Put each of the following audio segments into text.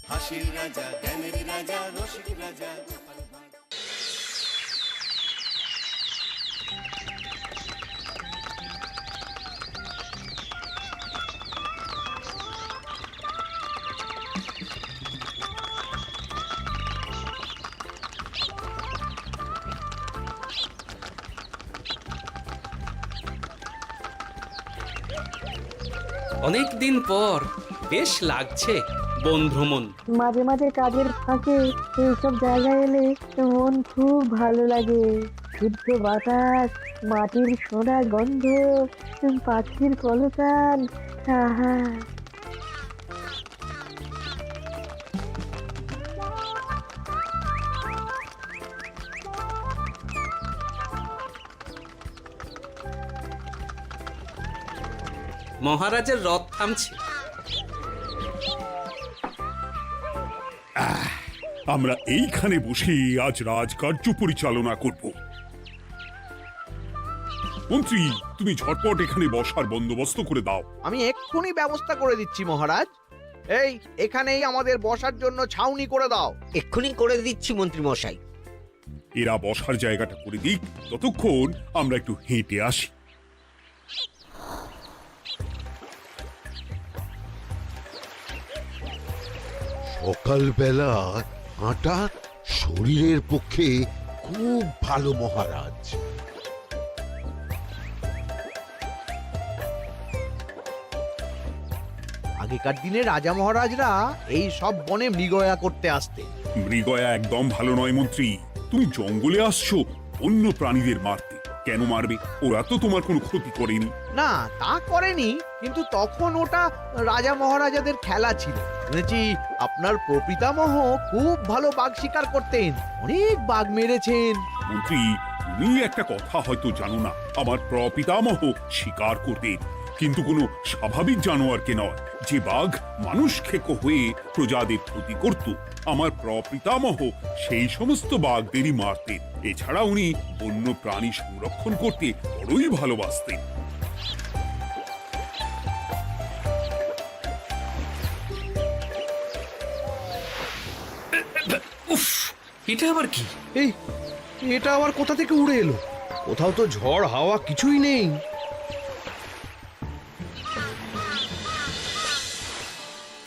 হাসির রাজা, জ্ঞানের রাজা, রসিক রাজা। অনেক দিন পর বেশ লাগছে বন ভ্রমণ। মাঝে মাঝে কাজের ফাঁকে এইসব জায়গায় এলে মন খুব ভালো লাগে। শুদ্ধ বাতাস, মাটির সোনা গন্ধ, পাখির কলতান, আহা। মহারাজের রথ থামছে। আমরা এইখানে বসে আজ রাজকার্য পরিচালনা করব। মন্ত্রী, তুমি ঝটপট এখানে বসার বন্দোবস্ত করে দাও। আমি এক্ষুনি ব্যবস্থা করে দিচ্ছি মহারাজ। এই এখানেই আমাদের বসার জন্য ছাউনি করে দাও। এক্ষুনি করে দিচ্ছি মন্ত্রী মশাই। এরা বসার জায়গাটা করে দিক, ততক্ষণ আমরা একটু হেঁটে আসি। সকালবেলা হাঁটা শরীরের পক্ষে খুব ভালো মহারাজ। আগেকার দিনে রাজা মহারাজরা এই সব বনে মৃগয়া করতে আসতেন। মৃগয়া একদম ভালো নয় মন্ত্রী। তুমি জঙ্গলে আসছো অন্য প্রাণীদের মারতে। কেন মারবে? ওরা তো তোমার কোনো ক্ষতি করেনি। না, তা করেনি, কিন্তু তখন ওটা রাজা মহারাজাদের খেলা ছিল। শুনেছি আপনার প্রপিতামহ খুব ভালো বাঘ শিকার করতেন, অনেক বাঘ মেরেছেন। মন্ত্রী, তুমি একটা কথা হয়তো জানো না। আমার প্রপিতামহ শিকার করতেন, কিন্তু কোনো স্বাভাবিক জানোয়ারকে নয়। যে বাঘ মানুষ খেকো হয়ে প্রজাদের ক্ষতি করত, আমার প্রপিতামহ সেই সমস্ত বাঘদেরই মারতেন। এছাড়া উনি বন্য প্রাণী সংরক্ষণ করতে বড়ই ভালোবাসতেন। উফ, এটা আবার কি? এই এটা আবার কোথা থেকে উড়ে এলো? কোথাও তো ঝড় হাওয়া কিছুই নেই।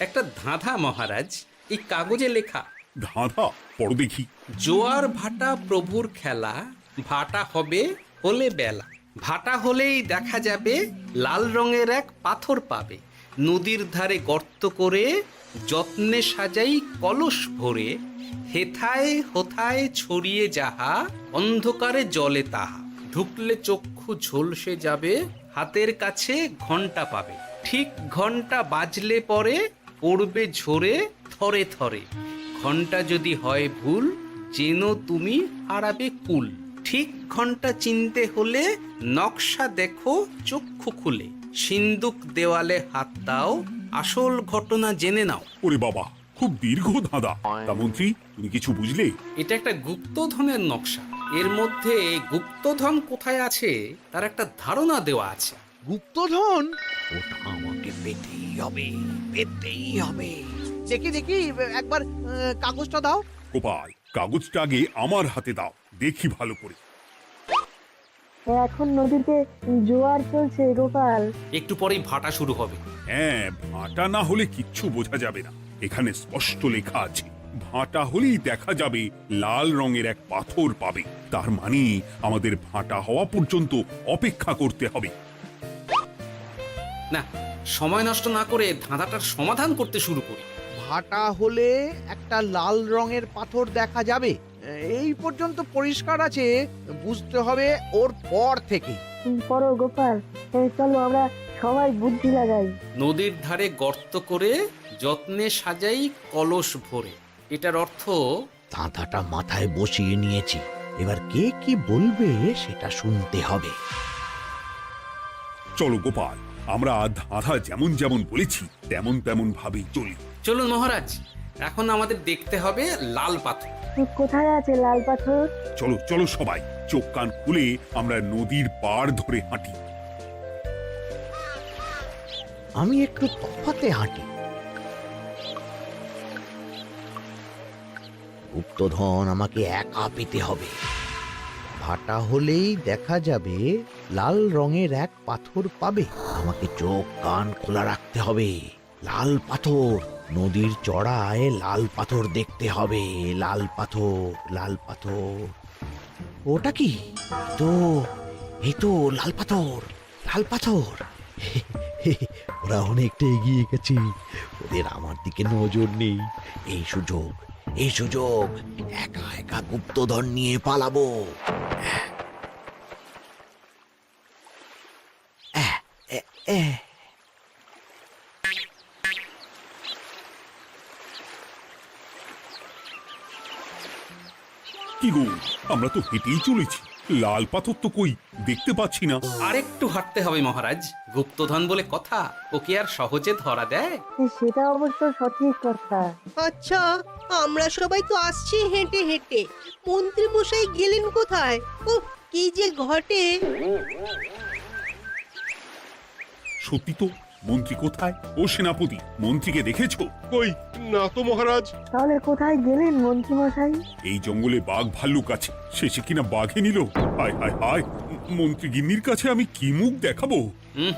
একটা ধাঁধা মহারাজ, এই কাগজে লেখা। ধাঁধা? পড়ো দেখি। জোয়ার ভাটা প্রভুর খেলা, ভাটা হবে হলে বেলা। ভাটা হলেই দেখা যাবে লাল রঙের এক পাথর পাবে। নদীর ধারে গর্ত করে যত্নে সাজাই কলস ভরে। হেথায় হোথায় ছড়িয়ে যাহা, অন্ধকারে জলে তাহা। ঢুকলে চক্ষু ঝলসে যাবে, হাতের কাছে ঘন্টা পাবে। ঠিক ঘন্টা বাজলে পরে পড়বে ঝরে থরে থরে। ঘন্টা যদি হয় ভুল, যেন তুমি হারাবে কুল। ঠিক ঘন্টা চিনতে হলে নকশা দেখো চক্ষু খুলে। সিন্দুক দেওয়ালে হাত দাও, আসল ঘটনা জেনে নাও। ওরে বাবা, খুব দীর্ঘ ধাঁধা। তা মন্ত্রী, তুমি কিছু বুঝলে? এটা একটা গুপ্তধনের নকশা। এর মধ্যে গুপ্তধন কোথায় আছে তার একটা ধারণা দেওয়া আছে। গুপ্তধন? ওটা আমাকে পেতেই হবে, পেতেই হবে। দেখি দেখি, একবার কাগজটা দাও। গোপাল, কাগজটা আগে আমার হাতে দাও, দেখি ভালো করে। এখন নদীতে জোয়ার চলছে গোপাল। একটু পরেই ভাটা শুরু হবে। হ্যাঁ, ভাটা না হলে কিচ্ছু বোঝা যাবে না। এখানে স্পষ্ট লেখা আছে, ভাটা হলেই দেখা যাবে লাল রঙের এক পাথর পাবে। তার মানে আমাদের ভাটা হওয়া পর্যন্ত অপেক্ষা করতে হবে। না, সময় নষ্ট না করে ধাঁধাটার সমাধান করতে শুরু করি। ভাটা হলে একটা লাল রঙের পাথর দেখা যাবে, এই পর্যন্ত পরিষ্কার আছে। বুঝতে হবে ওর পর থেকে। পড়ো গোপাল, চলো আমরা সবাই বুদ্ধি লাগাই। নদীর ধারে গর্ত করে যত্নে সাজাই কলস ভরে। এটার অর্থ, ধাঁধাটা মাথায় বসিয়ে নিয়েছি, এবার কে কি বলবে সেটা শুনতে হবে। চলো গোপাল, আমরা ধাঁধা যেমন যেমন বলেছি তেমন তেমন ভাবেই চলি। চলুন মহারাজ, এখন আমাদের দেখতে হবে লাল পাথর। কোথায় আছে লাল পাথর? চলো চলো সবাই, চোখ কান খুলে আমরা নদীর পাড় ধরে হাঁটি। আমি একটু তফাতে হাঁটি। গুপ্তধন আমাকে একা পেতে হবে। ভাটা হলেই দেখা যাবে লাল রঙের এক পাথর পাবে। আমাকে চোখ কান খোলা রাখতে হবে। লাল পাথর, নদীর চড়ায় লাল পাথর দেখতে হবে। লাল পাথর, লাল পাথর। ওটা কি? এই তো লাল পাথর, লাল পাথর। ওরা অনেকটা এগিয়ে গেছে, ওদের আমার দিকে নজর নেই। এই সুযোগ, এই সুযোগ, একা একা গুপ্তধন নিয়ে পালাবো। কি গো, আমরা তো হেঁটেই চলেছি, লাল পাথর তো কই দেখতে পাচ্ছি না। আরেকটু হাঁটতে হবে মহারাজ, গুপ্তধন বলে কথা, ওকে আর সহজে ধরা দেয়? সেটা অবশ্য সঠিক কথা। আচ্ছা, আমরা সবাই তো আসছি হেঁটে হেঁটে, মন্ত্রী মশাই গেলেন কোথায়? ও কি যে ঘটে! সত্যি তো, মন্ত্রী কোথায়? ও সেনাপতি, মন্ত্রীকে দেখেছো? কই না তো মহারাজ। তাহলে কোথায় গেলেন মন্ত্রী মশাই? এই জঙ্গলে বাঘ ভাল্লুক আছে, শেষে কিনা বাঘে নিল। হায় হায় হায়, মন্ত্রী গিন্নির কাছে আমি কি মুখ দেখাবো? হুম,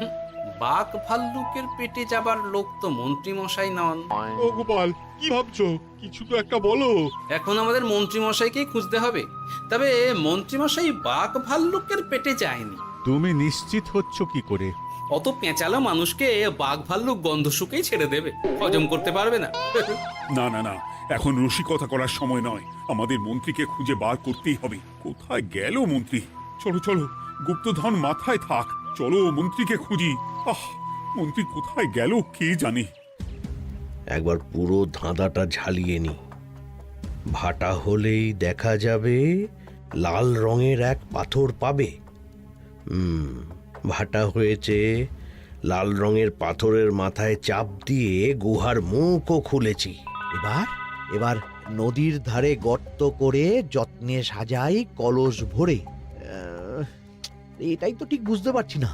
বাঘ ভাল্লুকের পেটে যাবার লোক তো মন্ত্রী মশাই নন। ও গোপাল, কি ভাবছো? কিছু তো একটা বলো। এখন আমাদের মন্ত্রী মশাইকেই খুঁজতে হবে। তবে মন্ত্রী মশাই বাঘ ভাল্লুকের পেটে যায়নি। তুমি নিশ্চিত হচ্ছ কি করে? অত পেঁচালো মানুষকে বাঘ ভাল্লুক গন্ধ শুকেই ছেড়ে দেবে, হজম করতে পারবে না। না না না, এখন রসিকতা করার সময় নয়, আমাদের মন্ত্রীকে খুঁজে বার করতেই হবে। কোথায় গেল মন্ত্রী? চলো চলো, গুপ্তধন মাথায় থাক, চলো মন্ত্রীকে খুঁজি। আহ, মন্ত্রী কোথায় গেল কে জানে। একবার পুরো ধাঁধাটা ঝালিয়ে নি। ভাটা হলেই দেখা যাবে লাল রঙের এক পাথর পাবে। ভাটা হয়েছে, লাল রঙের পাথরের মাথায় চাপ দিয়ে গুহার মুখও খুলেছি। এবার নদীর ধারে গর্ত করে যত্নে সাজাই কলস ভরে। এটাই তো ঠিক বুঝতে পারছি না।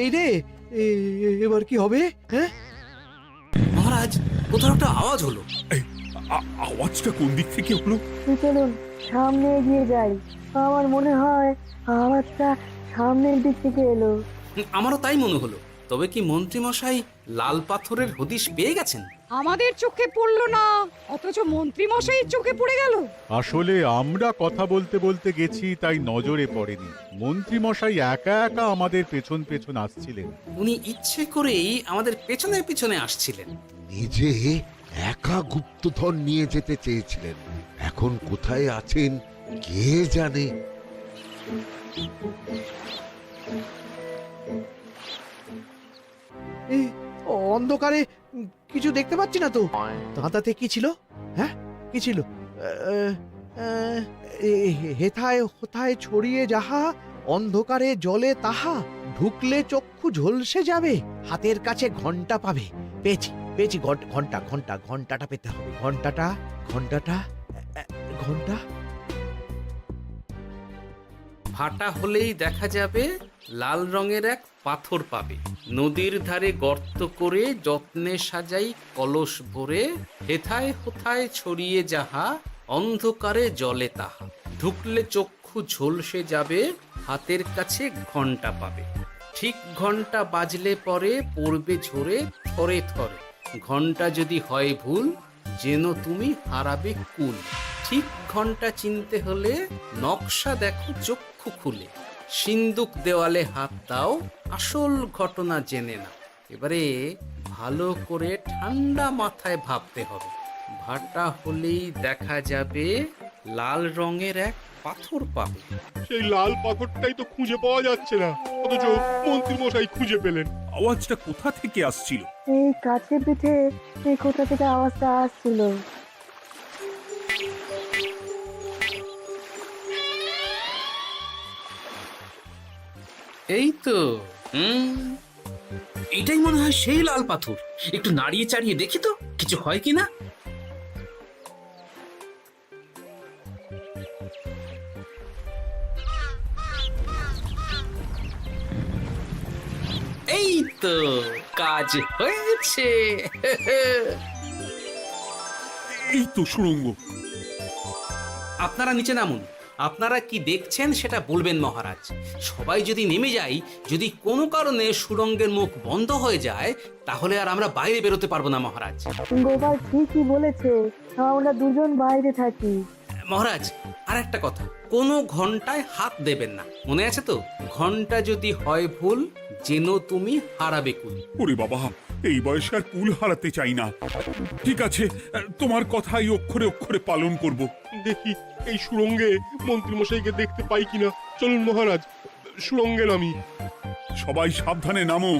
এই রে, এবার কি হবে? হ্যাঁ মহারাজ, কোথাও একটা আওয়াজ হলো। আওয়াজটা কোন দিক থেকে হলো? চলুন সামনে এগিয়ে যাই। আমার মনে হয় আওয়াজটা সামনের দিক থেকে এলো। আমারও তাই মনে হলো। তবে কি মন্ত্রী মশাই লাল পাথরের হদিশ পেয়ে গেছেন? আমাদের চোখে পড়লো না, অথচ মন্ত্রী মশাইয়ের চোখে পড়ে গেল। আসলে আমরা কথা বলতে বলতে গেছি, তাই নজরে পড়েনি। মন্ত্রী মশাই একা একা আমাদের পেছন পেছন আসছিলেন। উনি ইচ্ছে করেই আমাদের পেছনে পেছনে আসছিলেন। নিজে একা গুপ্তধন নিয়ে যেতে চেয়েছিলেন, এখন কোথায় আছেন কে জানে। অন্ধকারে কিছু দেখতে পাচ্ছি না তো। দাঁতাতে কি ছিল? হ্যাঁ, কি ছিল? হেথায় হোথায় ছড়িয়ে যাহা, অন্ধকারে জলে তাহা, ঢুকলে চক্ষু ঝলসে যাবে, হাতের কাছে ঘন্টা পাবে। পেয়েছি পেয়েছি, ঘন্টা ঘন্টা ঘন্টাটা পেতে হবে। ঘন্টাটা ঘন্টাটা ঘন্টা। ভাটা হলেই দেখা যাবে লাল রঙের এক পাথর পাবে। নদীর ধারে গর্ত করে যত্নে সাজাই কলস ভরে, হেথায় হোথায় ছড়িয়ে যাহা, অন্ধকারে জলে তাহা, ঢুকলে চক্ষু ঝলসে যাবে, হাতের কাছে ঘন্টা পাবে। ঠিক ঘন্টা বাজলে পরে পড়বে ঝরে থরে থরে, ঘন্টা যদি হয় ভুল যেন তুমি হারাবে কুল। ঠিক ঘন্টা চিনতে হলে নকশা দেখো চক্ষু খুলে, সিন্দুক দেওয়ালে হাত দাও, আসল ঘটনা জেনে নাও। এবারে ভালো করে ঠান্ডা মাথায় ভাবতে হবে। ভাটা হলেই দেখা যাবে লাল রঙের এক পাথর পাবে। সেই লাল পাথরটাই তো খুঁজে পাওয়া যাচ্ছে না, অথচ মন্ত্রী মশাই খুঁজে পেলেন। আওয়াজটা কোথা থেকে আসছিল? এই কাছে পিঠে এই কোথা থেকে আওয়াজটা আসছিল। এই তো, এটাই মনে হয় সেই লাল পাথর। একটু নাড়িয়ে চাড়িয়ে দেখি তো কিছু হয় কিনা। এই তো, কাজ হয়েছে। এই তো সুড়ঙ্গ। আপনারা নিচে নামুন। আপনারা কি দেখছেন সেটা বলবেন মহারাজ। সবাই যদি নেমে যাই, যদি কোনো কারণে সুড়ঙ্গের মুখ বন্ধ হয়ে যায়, তাহলে আর আমরা বাইরে বেরোতে পারবো না মহারাজ। গোপাল ঠিকই বলেছে, আমরা দুজন বাইরে থাকি। মহারাজ, আর একটা কথা, কোনো ঘন্টায় হাত দেবেন না, মনে আছে তো? ঘন্টা যদি হয় ভুল, যেন তুমি হারাবে কুল। ওরে বাবা, এই বয়সে আর কুল হারাতে চাই না। ঠিক আছে, তোমার কথাই অক্ষরে অক্ষরে পালন করব। দেখি এই সুরঙ্গে মন্ত্রী মশাইকে দেখতে পাই কিনা। চলুন মহারাজ, সুরঙ্গে নামি। সবাই সাবধানে নামো।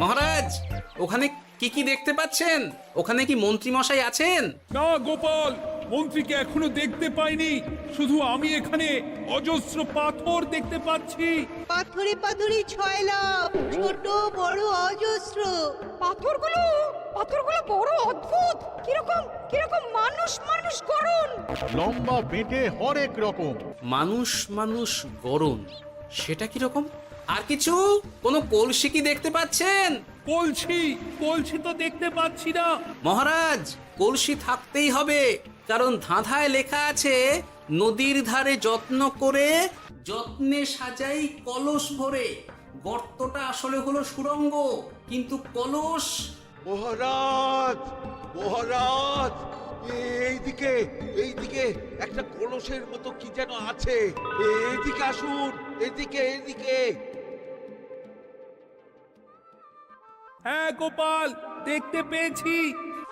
মহারাজ, ওখানে কি কি দেখতে পাচ্ছেন? ওখানে কি মন্ত্রী মশাই আছেন? না গোপাল, মন্ত্রীকে এখনো দেখতে পাইনি। শুধু আমি এখানে অজস্র পাথর দেখতে পাচ্ছি। পাথরে পাথরে ছয় লাভ, ছোট বড় অজস্র। পাথরগুলো বড় অদ্ভুত, কিরকম কিরকম মানুষ মানুষ গড়ন। লম্বা বেঁটে হরেক রকম। মানুষ মানুষ গরম, সেটা কি রকম? আর কিছু? কোনো কলসি কি দেখতে পাচ্ছেন? কলসি তো দেখতে পাচ্ছি না। মহারাজ, কলসি থাকতেই হবে, কারণ ধাঁধায় লেখা আছে, নদীর ধারে যত্ন করে যত্নে সাজাই কলস ভরে। গর্তটা আসলে হলো সুড়ঙ্গ, কিন্তু কলস। মহারাজ, মহারাজ, এইদিকে এইদিকে একটা কলসের মতো কি যেন আছে। এইদিকে আসুন, এদিকে এদিকে। হ্যাঁ গোপাল, দেখতে পেয়েছি।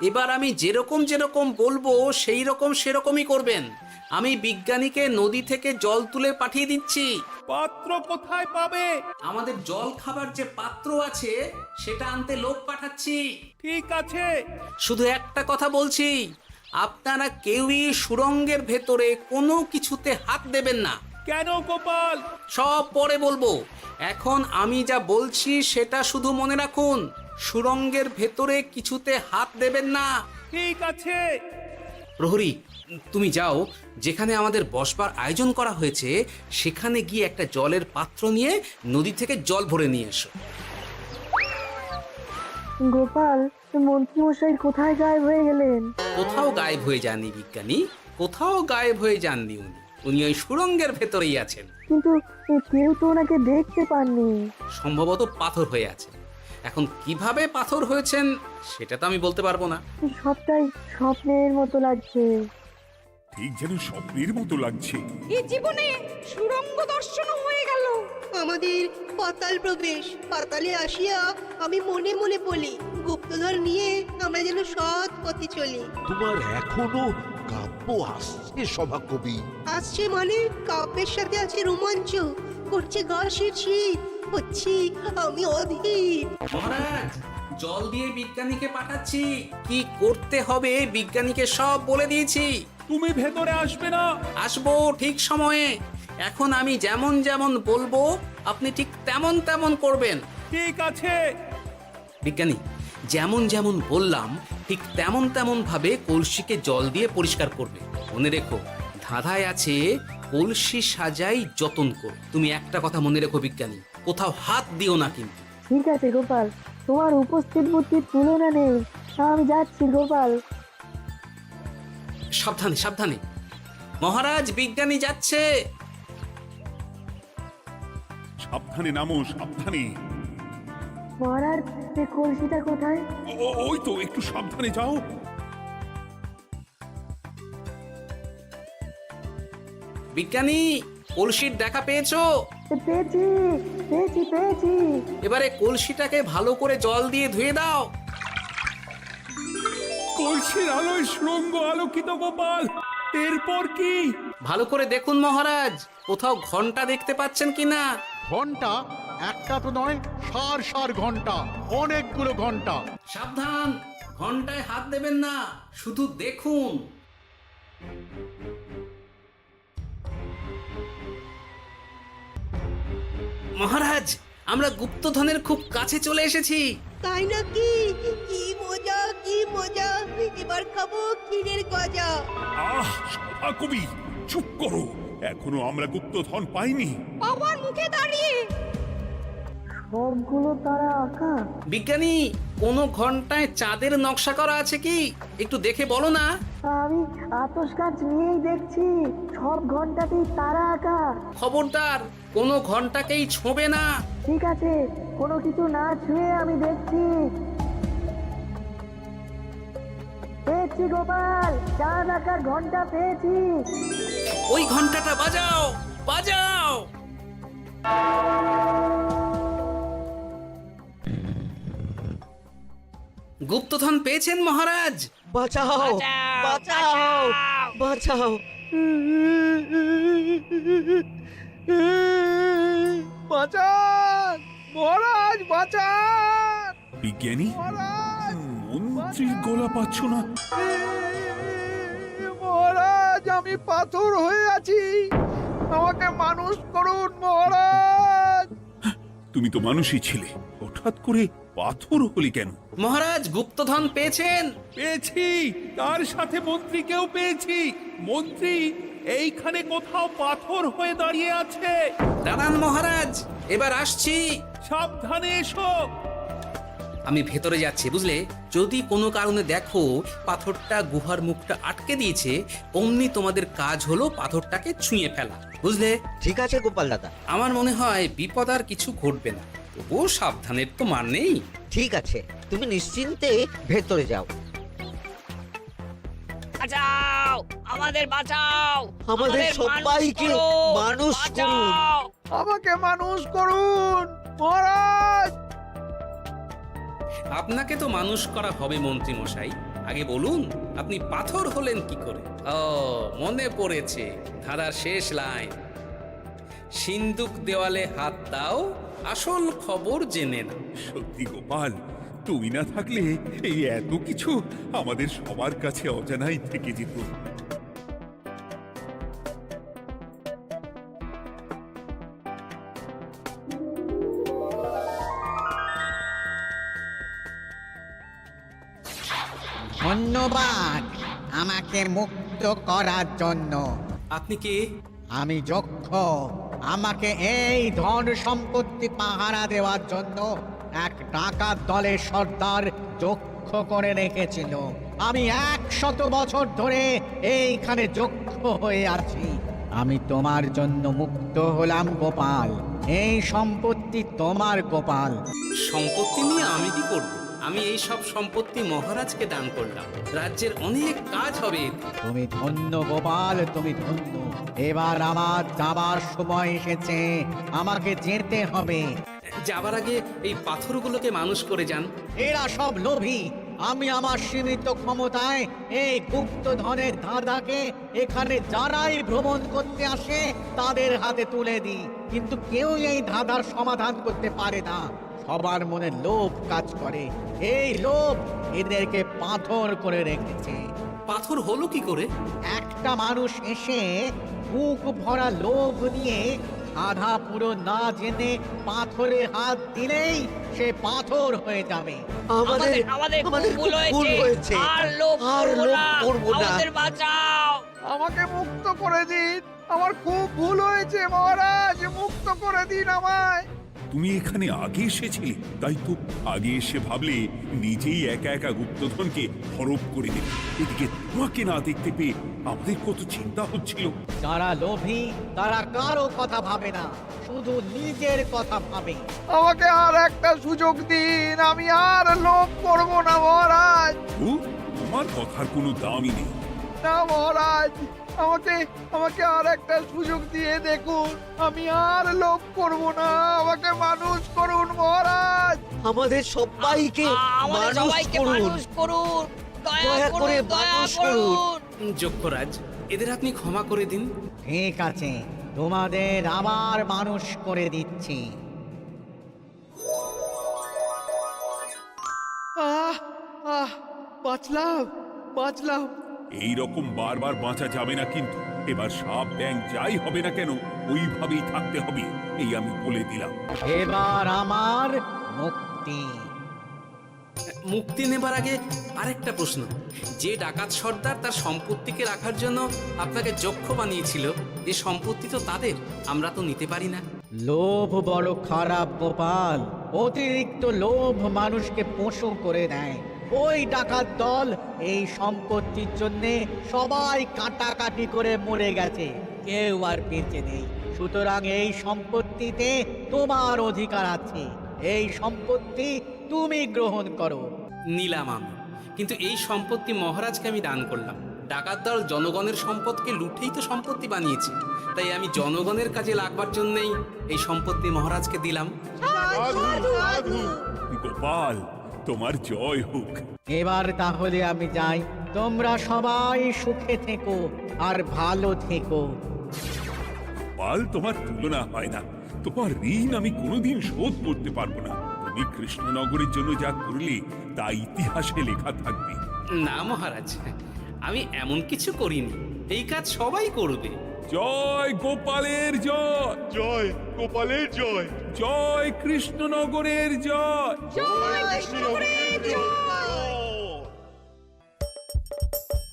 এবার আমি যেরকম যেরকম বলবো সেই রকম সেরকমই করবেন। আমি বিজ্ঞানীকে নদী থেকে জল তুলে পাঠিয়ে দিচ্ছি। পাত্র কোথায় পাবে? আমাদের জল খাবার যে পাত্র আছে সেটা আনতে লোক পাঠাচ্ছি। ঠিক আছে। শুধু একটা কথা বলছি, আপনারা কেউই সুড়ঙ্গের ভেতরে কোনো কিছুতে হাত দেবেন না। কেন গোপাল? সব পরে বলবো, এখন আমি যা বলছি সেটা শুধু মনে রাখুন। সুড়ঙ্গের ভেতরে কিছুতে হাত দেবেন না। ঠিক আছে। প্রহরী, তুমি যাও, যেখানে আমাদের বসবার আয়োজন করা হয়েছে সেখানে গিয়ে একটা জলের পাত্র নিয়ে নদী থেকে জল ভরে নিয়ে এসো। গোপাল, মন্ত্রী মশাই কোথায় গায়েব হয়ে গেলেন? কোথাও গায়েব হয়ে যাননি বিজ্ঞানী, কোথাও গায়েব হয়ে যাননি উনি। উনি ওই সুড়ঙ্গের ভেতরেই আছেন। কিন্তু কেউ তো ওনাকে দেখতে পাননি। সম্ভবত পাথর হয়ে আছে। এখন কিভাবে পাথর হয়েছেন সেটা তো আমি বলতে পারবো না। সবটাই স্বপ্নের মতো লাগছে। ঠিক যেন স্বপ্নের মতো লাগছে। এই জীবনে সুরঙ্গ দর্শন হয়ে গেল। আমাদের পাতাল প্রবেশ। পাতালে আসিয়া আমি মনে মনে বলি, গুপ্তধর নিয়ে আমরা যেন সৎ পথে চলি। তোমার এখনো কাব্য আসছে সভাকবি? আসছে মানে কাব্যের সাথে আছে রোমাঞ্চ, করছে গা শীত, হচ্ছি আমি অধীর। মহারাজ, জল দিয়ে বিজ্ঞানীকে পাঠাচ্ছি। কি করতে হবে বিজ্ঞানীকে সব বলে দিয়েছি। তুমি ভেতরে আসবে না? আসবো ঠিক সময়ে। এখন আমি যেমন যেমন বলবো আপনি ঠিক তেমন তেমন করবেন। ঠিক আছে। বিজ্ঞানী, যেমন যেমন বললাম ঠিক তেমন তেমন ভাবে কলসিকে জল দিয়ে পরিষ্কার করবে। মনে রেখো, ধাঁধায় আছে কলসি সাজাই যতন কর। তুমি একটা কথা মনে রেখো বিজ্ঞানী, কোথাও হাত দিও না কিন্তু। ঠিক আছে গোপাল, তোমার উপস্থিত বুদ্ধির তুলনা নেই। আমি যাচ্ছি গোপাল। সাবধানে সাবধানে। মহারাজ, বিজ্ঞানী যাচ্ছে। সাবধানে নামো, সাবধানে। মহারাজ, কলসিটা কোথায়? ওই তো, একটু সাবধানে যাও। বিজ্ঞানী, কলসির দেখা পেয়েছো? পেয়েছি পেয়েছি পেয়েছি। এবারে কলসিটাকে ভালো করে জল দিয়ে ধুয়ে দাও। কলসির আলোয় সুড়ঙ্গ আলোকিত গোপাল। এরপর কি? ভালো করে দেখুন মহারাজ, কোথাও ঘন্টা দেখতে পাচ্ছেন কিনা? ঘন্টা একটা তো নয়, সার সার ঘন্টা, অনেকগুলো ঘন্টা। সাবধান, ঘন্টায় হাত দেবেন না, শুধু দেখুন। মহারাজ, আমরা গুপ্তধনের খুব কাছে চলে এসেছি। তাই নাকি? কি মজা, কি মজা, এবার খাবো ক্ষীরের গজা। আহ সভা কবি, চুপ করো, এখনো আমরা গুপ্তধন পাইনি। বাবার মুখে দাঁড়িয়ে সবগুলো তারা আঁকা। বিজ্ঞানী, কোনো ঘন্টায় চাঁদের নকশা করা আছে কি? একটু দেখে বলো না। আমি আতস কাজ নিয়েই দেখছি, সব ঘন্টাতেই তারা আঁকা। খবরদার, কোনো ঘন্টাকেই ছোঁবে না। ঠিক আছে, কোনো কিছু না ছুঁয়ে আমি দেখছি। পেয়েছি গোপাল, চাঁদ আঁকার ঘন্টা পেয়েছি। ওই ঘন্টাটা বাজাও, বাজাও। গুপ্তধন পেয়েছেন মহারাজ? বাঁচাও বাঁচাও বাঁচাও। বাঁচান মহারাজ, বাঁচান বিজ্ঞানী, মহারাজ, মন্ত্রীর গলা পাচ্ছ না? মহারাজ, আমি পাথর হয়ে আছি, আমাকে মানুষ করুন মহারাজ। তুমি তো মানুষই ছিলে, হঠাৎ করে পাথর হলি কেন? মহারাজ, গুপ্তধন পেয়েছেন? পেয়েছি, তার সাথে মন্ত্রীকেও পেয়েছি। মন্ত্রী এইখানে কোথাও পাথর হয়ে দাঁড়িয়ে আছে। দাঁড়ান মহারাজ, এবার আসছি। সাবধানে এসো। আমি ভেতরে যাচ্ছি, বুঝলে? যদি কোনো কারণে দেখো পাথরটা গুহার মুখটা আটকে দিয়েছে, অমনি তোমাদের কাজ হলো পাথরটাকে ছুঁয়ে ফেলা, বুঝলে? ঠিক আছে গোপাল দাদা। আমার মনে হয় বিপদ আর কিছু ঘটবে না, তবুও সাবধানের তো মান নেই। ঠিক আছে, তুমি নিশ্চিন্তে ভেতরে যাও। বাঁচাও, আমাদের বাঁচাও, আমাদের সবাইকে মানুষ করুন। আমাকে মানুষ করুন মহারাজ। আপনাকে তো মানুষ করা হবে মন্ত্রী মশাই। আগে বলুন, আপনি পাথর হলেন কি করে? ও, মনে পড়েছে, ধারার শেষ লাইন, সিন্দুক দেওয়ালে হাত দাও, আসল খবর জেনে না। সত্যি গোপাল, তুমি না থাকলে এই এত কিছু আমাদের সবার কাছে অজানাই থেকে যেত। ধন্যবাদ আমাকে মুক্ত করার জন্য। আপনি কে? আমি যক্ষ। আমাকে এই ধন সম্পত্তি পাহারা দেওয়ার জন্য এক ডাকাত দলের সর্দার যক্ষ করে রেখেছিল। আমি 100 বছর ধরে এইখানে যক্ষ হয়ে আছি। আমি তোমার জন্য মুক্ত হলাম গোপাল। এই সম্পত্তি তোমার গোপাল। সম্পত্তি নিয়ে আমি কি করব? আমি এই সব সম্পত্তি মহারাজকে দান করলাম, রাজ্যের অনেক কাজ হবে। তুমি ধন্য গোপাল, তুমি ধন্য। এবার আমার যাবার সময় এসেছে, আমাকে যেতে হবে। যাবার আগে এই পাথরগুলোকে মানুষ করে যান। এরা সব লোভী। আমি আমার সীমিত ক্ষমতায় এই গুপ্তধনের ধাঁধাকে এখানে যারাই ভ্রমণ করতে আসে তাদের হাতে তুলে দিই, কিন্তু কেউ এই ধাঁধার সমাধান করতে পারে না। সবার মনে লোভ কাজ করে, এই লোভ এদেরকে পাথর করে রেখেছে। পাথর হলো কি করে? একটা মানুষ এসে বুক ভরা লোভ নিয়ে আধা পুরো না জেনে পাথরে হাত দিলেই সে পাথর হয়ে যাবে। আমাদের আমাদের আমাদের ভুল ভুল হয়েছে। আর লোভ আর করবো লোভ না, করবো না। আমাদের বাঁচাও। আমাকে মুক্ত করে দিন, আমার খুব ভুল হয়েছে মহারাজ, মুক্ত করে দিন আমায়। তুমি এখানে আগে এসেছিলে, তাই তো আগে এসে ভাবলে নিজেই একা একা গুপ্তধনকে হরপ করে দেবে। এদিকে তোমাকে না দেখতে পেয়ে আমাদের কত চিন্তা হচ্ছিল। যারা লোভী তারা কারো কথা ভাবে না, শুধু নিজের কথা ভাবে। আমাকে আর একটা সুযোগ দিন, আমি আর লোভ করব না মহারাজ। ও, তোমার কথার কোনো দামই নেই। না মহারাজ, আমাকে আমাকে আর একটা সুযোগ দিয়ে দেখুন, আমি আর লোভ করব না, আমাকে মানুষ করুন মহারাজ। আমাদের সবাইকে আমাদের মানুষ সবাইকে করুন। মানুষ করুন, দয়া দয়া করে করুন, দয়া মানুষ করুন। যক্ষরাজ, এদের আপনি ক্ষমা করে দিন। ঠিক আছে, তোমাদের আবার মানুষ করে দিচ্ছি। বাঁচলাম বাঁচলাম। এই রকম বারবার বাঁচা যাবে না, কিন্তু এবার সাপ ব্যাং যাই হবে না কেন ওইভাবেই থাকতে হবে, এই আমি বলে দিলাম। এবার আমার মুক্তি। মুক্তি নেবার আগে আরেকটা প্রশ্ন, যে ডাকাত সর্দার তার সম্পত্তিকে রাখার জন্য আপনাকে যক্ষ বানিয়েছিল, এই সম্পত্তি তো তাদের, আমরা তো নিতে পারি না। লোভ বড় খারাপ গোপাল, অতিরিক্ত লোভ মানুষকে পশু করে দেয়। ওই ডাকাত দল এই সম্পত্তির জন্য সবাই কাটাকাটি করে মরে গেছে, কেউ আর বেঁচে নেই। সুতরাং এই সম্পত্তিতে তোমার অধিকার আছে, এই সম্পত্তি তুমি গ্রহণ করো। নিলাম আমি, কিন্তু এই সম্পত্তি মহারাজকে আমি দান করলাম। ডাকাত দল জনগণের সম্পদকে লুঠেই তো সম্পত্তি বানিয়েছে, তাই আমি জনগণের কাজে লাগবার জন্যই এই সম্পত্তি মহারাজকে দিলাম। গোপাল, তোমার জয় হোক। এবার তাহলে আমি যাই, তোমরা সবাই সুখে থেকো আর ভালো থেকো। গোপাল, তোমার তুলনা হয় না। তোমার ঋণ আমি কোনোদিন শোধ করতে পারবো না। তুমি কৃষ্ণনগরের জন্য যা করলে তা ইতিহাসে লেখা থাকবে। না মহারাজ, আমি এমন কিছু করিনি, এই কাজ সবাই করবে। জয় গোপালের জয়, জয় গোপালের জয়, জয় কৃষ্ণনগরের জয়।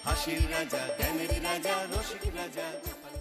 হাসির রাজা জ্ঞানের রাজা রসিক রাজা গোপাল